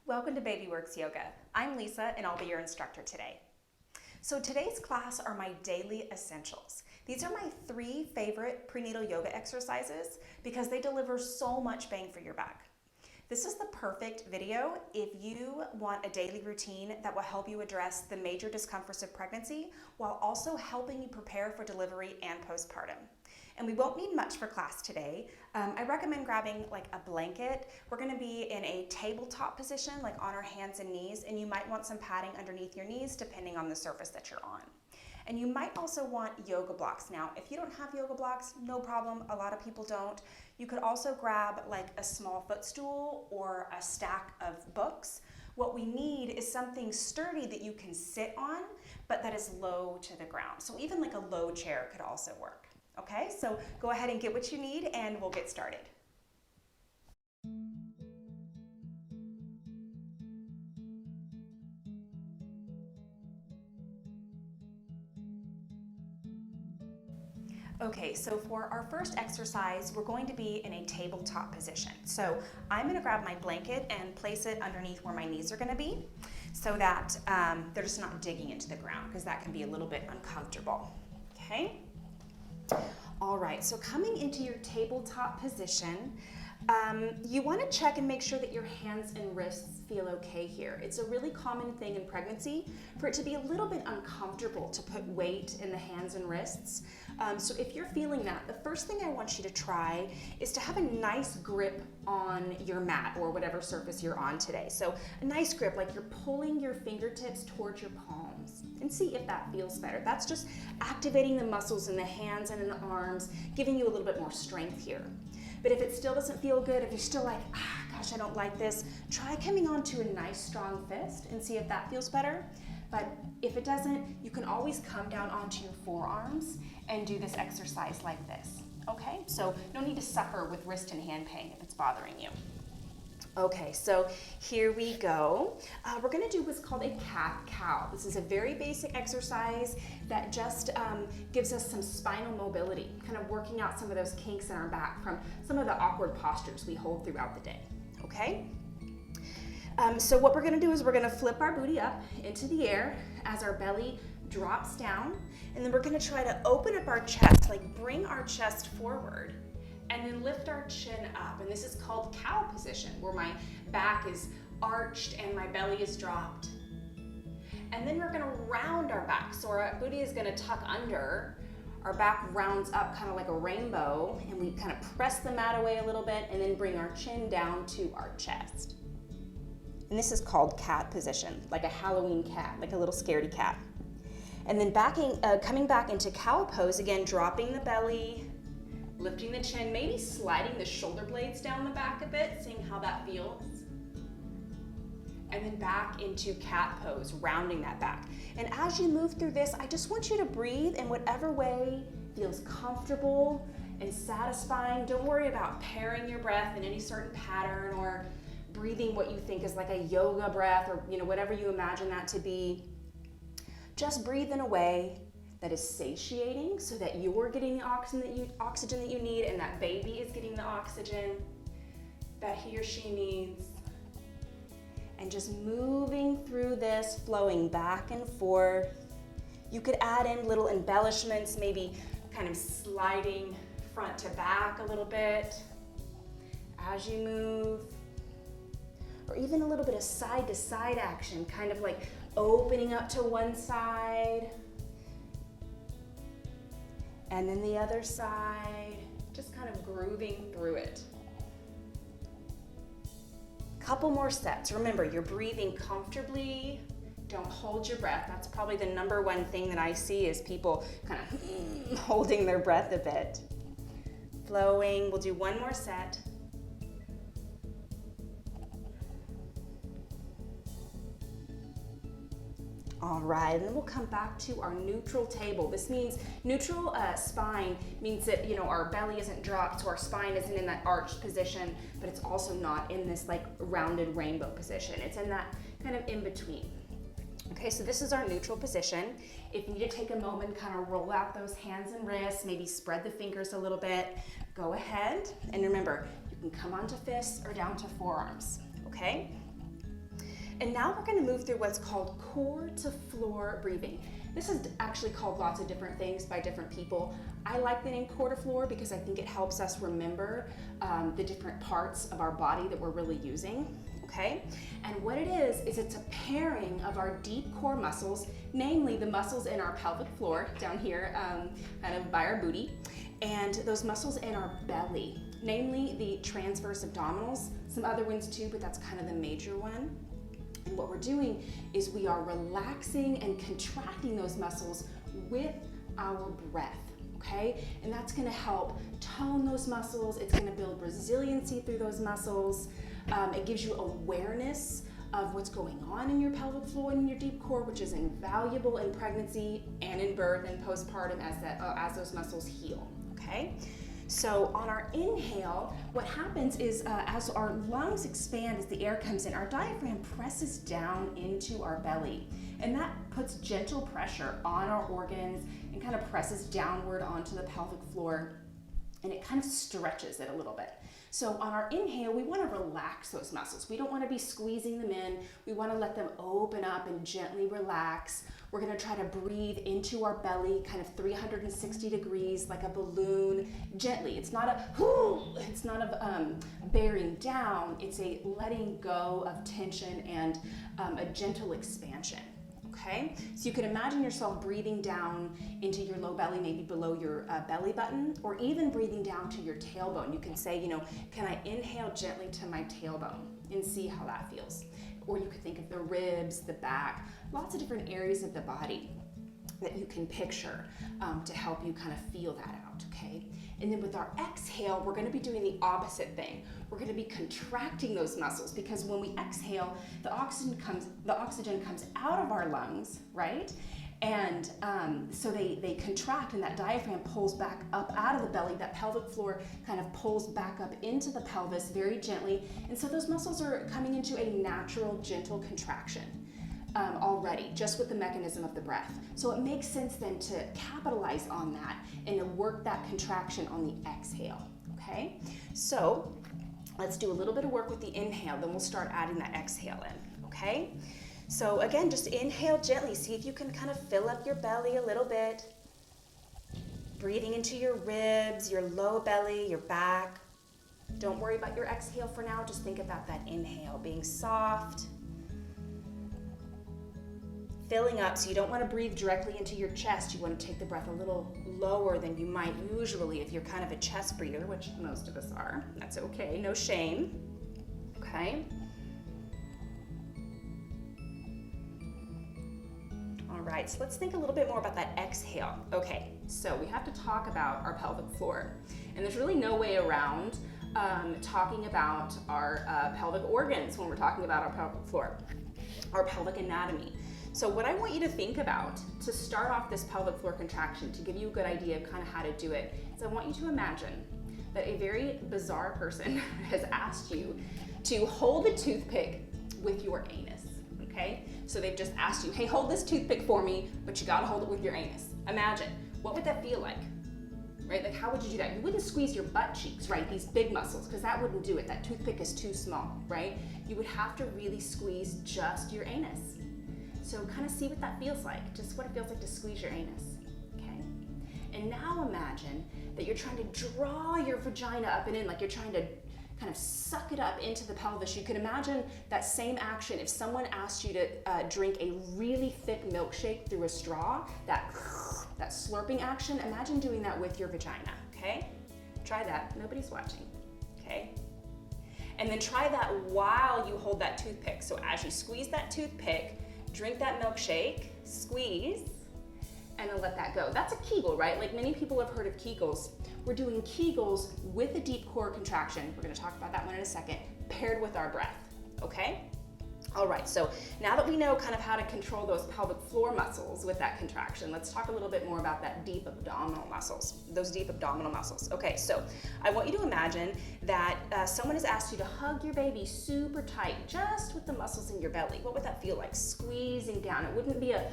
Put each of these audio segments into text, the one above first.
Welcome to Baby Works Yoga. I'm Lisa and I'll be your instructor today. So today's class are my daily essentials. These are my 3 favorite prenatal yoga exercises because they deliver so much bang for your buck. This is the perfect video if you want a daily routine that will help you address the major discomforts of pregnancy while also helping you prepare for delivery and postpartum. And we won't need much for class today. I recommend grabbing like a blanket. We're gonna be in a tabletop position, like on our hands and knees, and you might want some padding underneath your knees depending on the surface that you're on. And you might also want yoga blocks. Now, if you don't have yoga blocks, no problem, a lot of people don't. You could also grab like a small footstool or a stack of books. What we need is something sturdy that you can sit on, but that is low to the ground. So even like a low chair could also work. Okay, so go ahead and get what you need and we'll get started. Okay, so for our first exercise, we're going to be in a tabletop position. So I'm gonna grab my blanket and place it underneath where my knees are gonna be so that they're just not digging into the ground because that can be a little bit uncomfortable, okay? All right, so coming into your tabletop position, you want to check and make sure that your hands and wrists feel okay here. It's a really common thing in pregnancy for it to be a little bit uncomfortable to put weight in the hands and wrists. So if you're feeling that, the first thing I want you to try is to have a nice grip on your mat or whatever surface you're on today. So a nice grip, like you're pulling your fingertips towards your palms, and see if that feels better. That's just activating the muscles in the hands and in the arms, giving you a little bit more strength here. But if it still doesn't feel good, if you're still like, gosh, I don't like this, try coming onto a nice strong fist and see if that feels better. But if it doesn't, you can always come down onto your forearms and do this exercise like this, okay? So no need to suffer with wrist and hand pain if it's bothering you. Okay, so here we go. We're gonna do what's called a cat-cow. This is a very basic exercise that just gives us some spinal mobility, kind of working out some of those kinks in our back from some of the awkward postures we hold throughout the day, okay? So what we're gonna do is we're gonna flip our booty up into the air as our belly drops down, and then we're gonna try to open up our chest, like bring our chest forward, and then lift our chin up. And this is called cow position, where my back is arched and my belly is dropped. And then we're gonna round our back. So our booty is gonna tuck under, our back rounds up kind of like a rainbow, and we kind of press the mat away a little bit and then bring our chin down to our chest. And this is called cat position, like a Halloween cat, like a little scaredy cat. And then coming back into cow pose, again, dropping the belly, lifting the chin, maybe sliding the shoulder blades down the back a bit, seeing how that feels. And then back into cat pose, rounding that back. And as you move through this, I just want you to breathe in whatever way feels comfortable and satisfying. Don't worry about pairing your breath in any certain pattern or breathing what you think is like a yoga breath or whatever you imagine that to be. Just breathe in a way that is satiating so that you're getting the oxygen that you need and that baby is getting the oxygen that he or she needs. And just moving through this, flowing back and forth. You could add in little embellishments, maybe kind of sliding front to back a little bit as you move. Or even a little bit of side to side action, kind of like opening up to one side, and then the other side, just kind of grooving through it. Couple more sets. Remember, you're breathing comfortably. Don't hold your breath. That's probably the #1 thing that I see is people kind of holding their breath a bit. Flowing. We'll do one more set. All right, and then we'll come back to our neutral table. This means neutral spine means that our belly isn't dropped, so our spine isn't in that arched position, but it's also not in this like rounded rainbow position. It's in that kind of in between. Okay, so this is our neutral position. If you need to take a moment, kind of roll out those hands and wrists, maybe spread the fingers a little bit, go ahead. And remember, you can come onto fists or down to forearms, okay? And now we're going to move through what's called core to floor breathing. This is actually called lots of different things by different people. I like the name core to floor because I think it helps us remember the different parts of our body that we're really using, okay? And what it is it's a pairing of our deep core muscles, namely the muscles in our pelvic floor down here, kind of by our booty, and those muscles in our belly, namely the transverse abdominals, some other ones too, but that's kind of the major one. And what we're doing is we are relaxing and contracting those muscles with our breath, okay? And that's gonna help tone those muscles. It's gonna build resiliency through those muscles. It gives you awareness of what's going on in your pelvic floor and in your deep core, which is invaluable in pregnancy and in birth and postpartum as those muscles heal, okay? So on our inhale, what happens is as our lungs expand, as the air comes in, our diaphragm presses down into our belly. And that puts gentle pressure on our organs and kind of presses downward onto the pelvic floor. And it kind of stretches it a little bit. So on our inhale, we want to relax those muscles. We don't want to be squeezing them in. We want to let them open up and gently relax. We're going to try to breathe into our belly, kind of 360 degrees, like a balloon, gently. It's not a bearing down. It's a letting go of tension and a gentle expansion. Okay, so you can imagine yourself breathing down into your low belly, maybe below your belly button, or even breathing down to your tailbone. You can say, can I inhale gently to my tailbone and see how that feels? Or you could think of the ribs, the back, lots of different areas of the body that you can picture to help you kind of feel that out, okay? And then with our exhale, we're gonna be doing the opposite thing. We're gonna be contracting those muscles because when we exhale, the oxygen comes out of our lungs, right? And so they contract and that diaphragm pulls back up out of the belly. That pelvic floor kind of pulls back up into the pelvis very gently. And so those muscles are coming into a natural, gentle contraction. Already, just with the mechanism of the breath. So it makes sense then to capitalize on that and to work that contraction on the exhale, okay? So let's do a little bit of work with the inhale, then we'll start adding that exhale in, okay? So again, just inhale gently. See if you can kind of fill up your belly a little bit. Breathing into your ribs, your low belly, your back. Don't worry about your exhale for now. Just think about that inhale being soft, filling up. So you don't want to breathe directly into your chest. You want to take the breath a little lower than you might usually if you're kind of a chest breather, which most of us are. That's okay, no shame. Okay. All right, so let's think a little bit more about that exhale. Okay, so we have to talk about our pelvic floor. And there's really no way around talking about our pelvic organs when we're talking about our pelvic floor, our pelvic anatomy. So what I want you to think about to start off this pelvic floor contraction, to give you a good idea of kind of how to do it, is I want you to imagine that a very bizarre person has asked you to hold a toothpick with your anus, okay? So they've just asked you, hey, hold this toothpick for me, but you gotta hold it with your anus. Imagine, what would that feel like, right? Like, how would you do that? You wouldn't squeeze your butt cheeks, right? These big muscles, because that wouldn't do it. That toothpick is too small, right? You would have to really squeeze just your anus. So kind of see what that feels like, just what it feels like to squeeze your anus, okay? And now imagine that you're trying to draw your vagina up and in, like you're trying to kind of suck it up into the pelvis. You could imagine that same action if someone asked you to drink a really thick milkshake through a straw, that slurping action, imagine doing that with your vagina, okay? Try that, nobody's watching, okay? And then try that while you hold that toothpick. So as you squeeze that toothpick, drink that milkshake, squeeze, and then let that go. That's a Kegel, right? Like many people have heard of Kegels. We're doing Kegels with a deep core contraction. We're gonna talk about that one in a second, paired with our breath, okay? All right, so now that we know kind of how to control those pelvic floor muscles with that contraction, let's talk a little bit more about that deep abdominal muscles, those deep abdominal muscles. Okay, so I want you to imagine that someone has asked you to hug your baby super tight, just with the muscles in your belly. What would that feel like? Squeezing down. It wouldn't be a,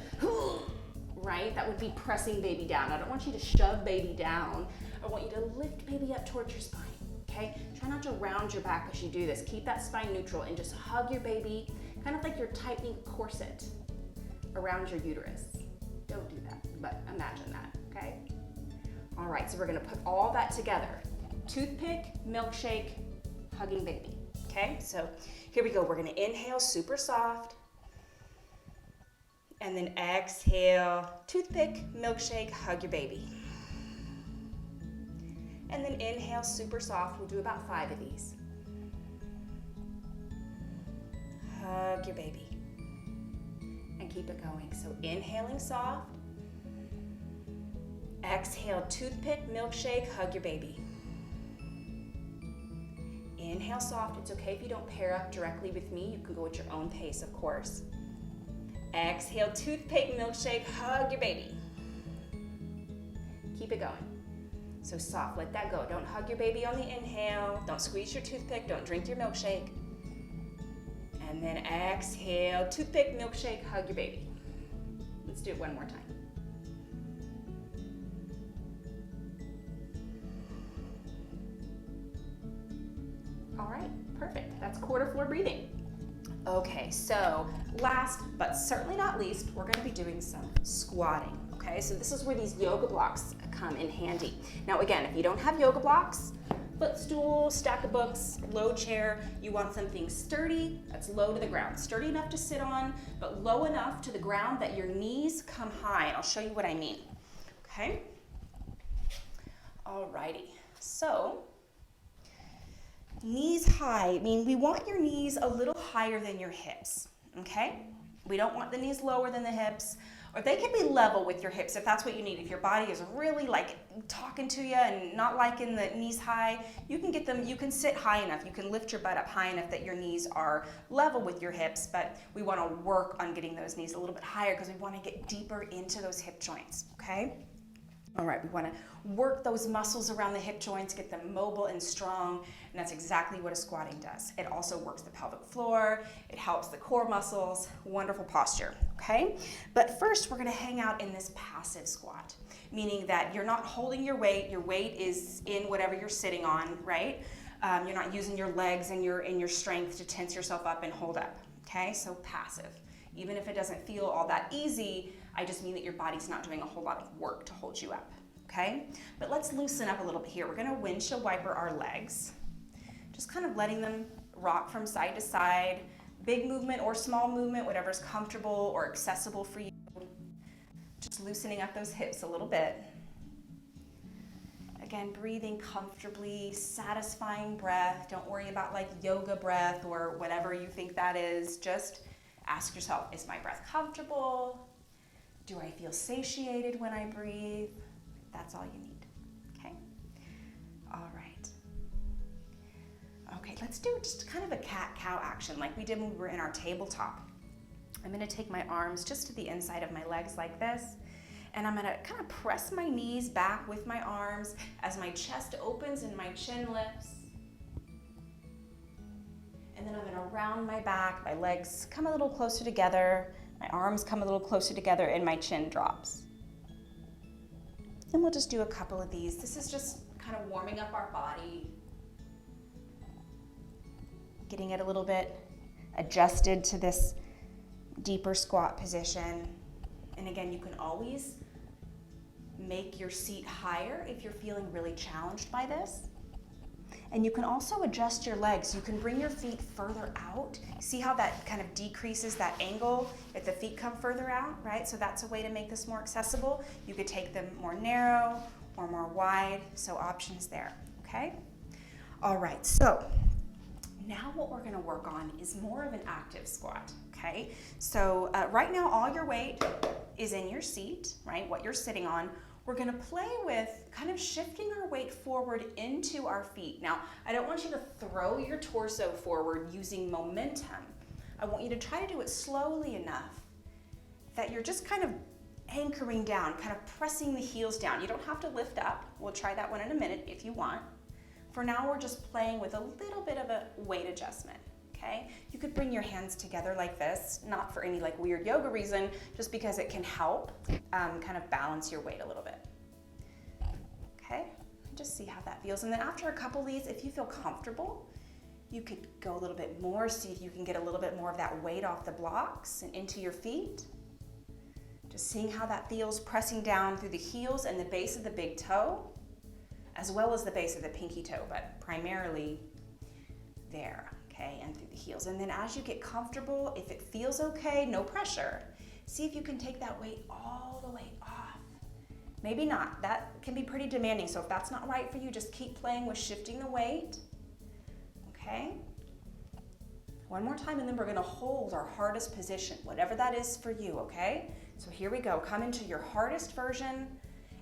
right? That would be pressing baby down. I don't want you to shove baby down. I want you to lift baby up towards your spine, okay? Try not to round your back as you do this. Keep that spine neutral and just hug your baby, kind of like you're tightening a corset around your uterus. Don't do that, but imagine that, okay? All right, so we're gonna put all that together. Toothpick, milkshake, hugging baby, okay? So here we go, we're gonna inhale super soft, and then exhale, toothpick, milkshake, hug your baby. And then inhale super soft, we'll do about 5 of these. Hug your baby. And keep it going. So inhaling soft. Exhale, toothpick, milkshake, hug your baby. Inhale soft. It's okay if you don't pair up directly with me. You can go at your own pace, of course. Exhale, toothpick, milkshake, hug your baby. Keep it going. So soft, let that go. Don't hug your baby on the inhale. Don't squeeze your toothpick. Don't drink your milkshake. And then exhale, toothpick, milkshake, hug your baby. Let's do it one more time. All right, perfect. That's quarter floor breathing. Okay, so last but certainly not least, we're gonna be doing some squatting, okay? So this is where these yoga blocks come in handy. Now again, if you don't have yoga blocks, footstool, stack of books, low chair, you want something sturdy that's low to the ground. Sturdy enough to sit on, but low enough to the ground that your knees come high, and I'll show you what I mean, okay? Alrighty, so knees high, I mean we want your knees a little higher than your hips, okay? We don't want the knees lower than the hips, or they can be level with your hips if that's what you need. If your body is really like talking to you and not liking the knees high, you can get them, you can sit high enough, you can lift your butt up high enough that your knees are level with your hips, but we want to work on getting those knees a little bit higher because we want to get deeper into those hip joints, okay? All right, we want to work those muscles around the hip joints, get them mobile and strong, and that's exactly what a squatting does. It also works the pelvic floor, it helps the core muscles, wonderful posture, okay? But first, we're going to hang out in this passive squat, meaning that you're not holding your weight is in whatever you're sitting on, right? You're not using your legs and your strength to tense yourself up and hold up, okay? So passive. Even if it doesn't feel all that easy, I just mean that your body's not doing a whole lot of work to hold you up, okay? But let's loosen up a little bit here. We're gonna windshield wiper our legs, just kind of letting them rock from side to side, big movement or small movement, whatever's comfortable or accessible for you. Just loosening up those hips a little bit. Again, breathing comfortably, satisfying breath. Don't worry about like yoga breath or whatever you think that is. Just ask yourself, is my breath comfortable? Do I feel satiated when I breathe? That's all you need, okay? All right. Okay, let's do just kind of a cat-cow action like we did when we were in our tabletop. I'm gonna take my arms just to the inside of my legs like this, and I'm gonna kind of press my knees back with my arms as my chest opens and my chin lifts. And then I'm gonna round my back, my legs come a little closer together, my arms come a little closer together, and my chin drops. And we'll just do a couple of these. This is just kind of warming up our body, getting it a little bit adjusted to this deeper squat position. And again, you can always make your seat higher if you're feeling really challenged by this. And you can also adjust your legs. You can bring your feet further out. See how that kind of decreases that angle if the feet come further out, right? So that's a way to make this more accessible. You could take them more narrow or more wide, so options there, okay? All right, so now what we're gonna work on is more of an active squat, okay? So right now all your weight is in your seat, right? What you're sitting on. We're gonna play with kind of shifting our weight forward into our feet. Now, I don't want you to throw your torso forward using momentum. I want you to try to do it slowly enough that you're just kind of anchoring down, kind of pressing the heels down. You don't have to lift up. We'll try that one in a minute if you want. For now, we're just playing with a little bit of a weight adjustment, okay? You could bring your hands together like this, not for any like weird yoga reason, just because it can help kind of balance your weight a little bit, okay? Just see how that feels. And then after a couple of these, if you feel comfortable, You could go a little bit more, see if you can get a little bit more of that weight off the blocks and into your feet. Just seeing how that feels, pressing down through the heels and the base of the big toe, as well as the base of the pinky toe, but primarily there, okay, and through the heels. And then as you get comfortable, if it feels okay, no pressure, see if you can take that weight all the way off. Maybe not, that can be pretty demanding, so if that's not right for you, just keep playing with shifting the weight, okay? One more time, and then we're gonna hold our hardest position, whatever that is for you, okay? So here we go, come into your hardest version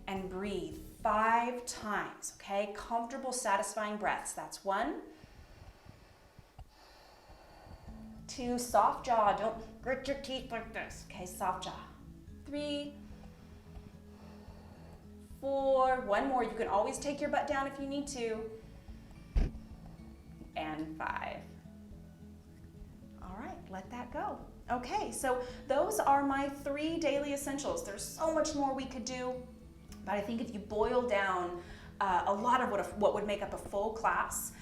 and breathe 5 times, okay? Comfortable, satisfying breaths. That's 1, 2, soft jaw, don't grit your teeth like this, okay? Soft jaw. 3, 4, one more. You can always take your butt down if you need to. And 5. All right, let that go. Okay, so those are my 3 daily essentials. There's so much more we could do, but I think if you boil down a lot of what would make up a full class,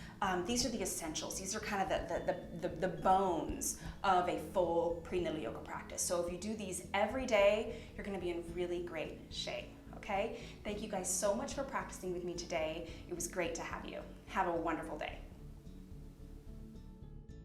these are the essentials. These are kind of the bones of a full prenatal yoga practice. So if you do these every day, you're gonna be in really great shape, okay? Thank you guys so much for practicing with me today. It was great to have you. Have a wonderful day.